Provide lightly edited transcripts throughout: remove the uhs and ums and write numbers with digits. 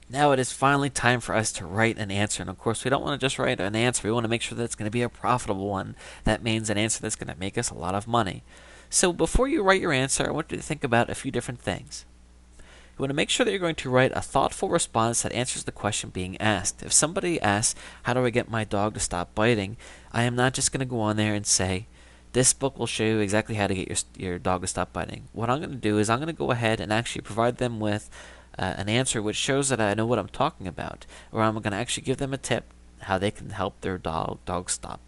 Now it is finally time for us to write an answer. And of course, we don't want to just write an answer. We want to make sure that it's going to be a profitable one. That means an answer that's going to make us a lot of money. So before you write your answer, I want you to think about a few different things. You want to make sure that you're going to write a thoughtful response that answers the question being asked. If somebody asks, how do I get my dog to stop biting? I am not just going to go on there and say, this book will show you exactly how to get your dog to stop biting. What I'm going to do is I'm going to go ahead and actually provide them with an answer which shows that I know what I'm talking about, or I'm going to actually give them a tip how they can help their dog stop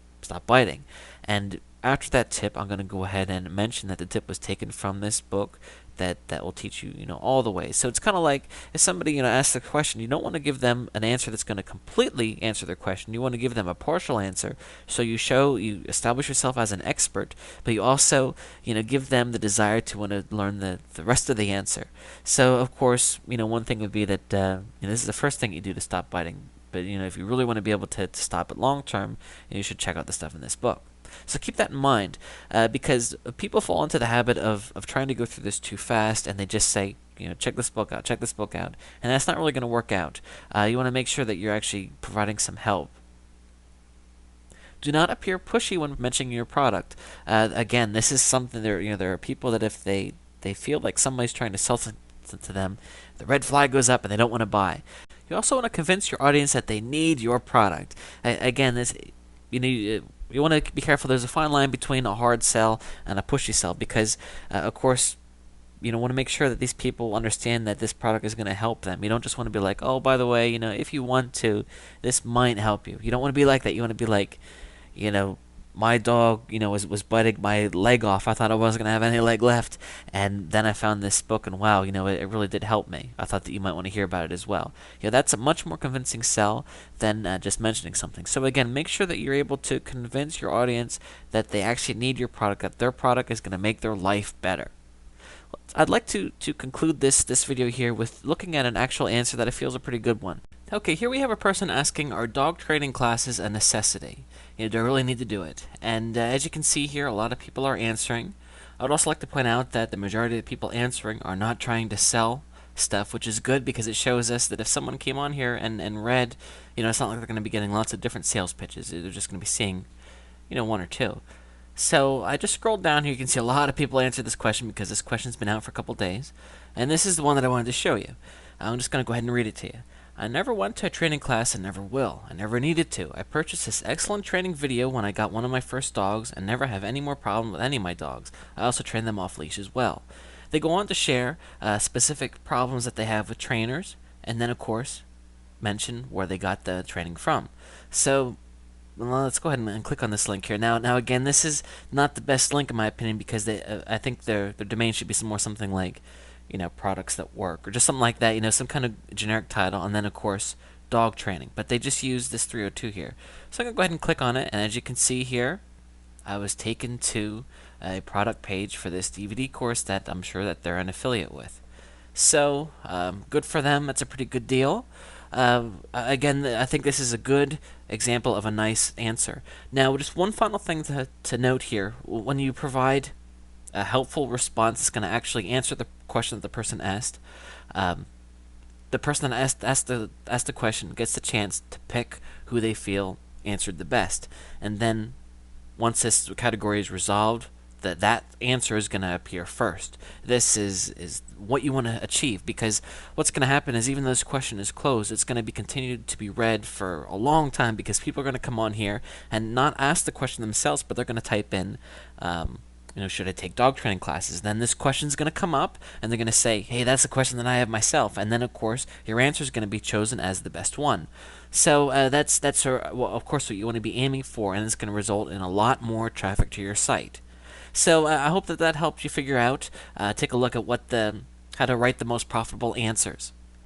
biting. And after that tip, I'm going to go ahead and mention that the tip was taken from this book that will teach you, all the ways. So it's kind of like if somebody, asks a question, you don't want to give them an answer that's going to completely answer their question. You want to give them a partial answer, so you establish yourself as an expert, but you also, give them the desire to want to learn the rest of the answer. So of course, one thing would be that this is the first thing you do to stop biting. But if you really want to be able to stop it long term, you should check out the stuff in this book. So keep that in mind, because people fall into the habit of trying to go through this too fast, and they just say, check this book out, and that's not really going to work out. You want to make sure that you're actually providing some help. Do not appear pushy when mentioning your product. Again, this is something there are people that if they feel like somebody's trying to sell something to them, the red flag goes up and they don't want to buy. You also want to convince your audience that they need your product. Again, this you want to be careful. There's a fine line between a hard sell and a pushy sell because, of course, want to make sure that these people understand that this product is going to help them. You don't just want to be like, oh, by the way, if you want to, this might help you. You don't want to be like that. You want to be like, my dog, was biting my leg off. I thought I wasn't going to have any leg left. And then I found this book, and wow, it really did help me. I thought that you might want to hear about it as well. That's a much more convincing sell than just mentioning something. So again, make sure that you're able to convince your audience that they actually need your product, that their product is going to make their life better. I'd like to conclude this video here with looking at an actual answer that I feel is a pretty good one. Okay, here we have a person asking, are dog training classes a necessity? Do I really need to do it? And as you can see here, a lot of people are answering. I would also like to point out that the majority of the people answering are not trying to sell stuff, which is good because it shows us that if someone came on here and read, it's not like they're going to be getting lots of different sales pitches. They're just going to be seeing, one or two. So I just scrolled down here. You can see a lot of people answered this question because this question's been out for a couple days. And this is the one that I wanted to show you. I'm just going to go ahead and read it to you. I never went to a training class and never will. I never needed to. I purchased this excellent training video when I got one of my first dogs and never have any more problem with any of my dogs. I also train them off leash as well. They go on to share specific problems that they have with trainers, and then of course mention where they got the training from. So let's go ahead and click on this link here. Now again, this is not the best link in my opinion because I think their domain should be something like products that work, or just something like that, some kind of generic title, and then of course dog training. But they just use this 302 here. So I'm going to go ahead and click on it, and as you can see here, I was taken to a product page for this DVD course that I'm sure that they're an affiliate with. So good for them. That's a pretty good deal. Again, I think this is a good example of a nice answer. Now, just one final thing to note here. When you provide a helpful response that's going to actually answer the question that the person asked, the person that asked the question gets the chance to pick who they feel answered the best. And then once this category is resolved, that answer is going to appear first. This is what you want to achieve, because what's going to happen is even though this question is closed, it's going to be continued to be read for a long time because people are going to come on here and not ask the question themselves, but they're going to type in, should I take dog training classes? Then this question is going to come up, and they're going to say, hey, that's a question that I have myself. And then, of course, your answer is going to be chosen as the best one. So that's of course, what you want to be aiming for, and it's going to result in a lot more traffic to your site. So I hope that helped you figure out, take a look at how to write the most profitable answers.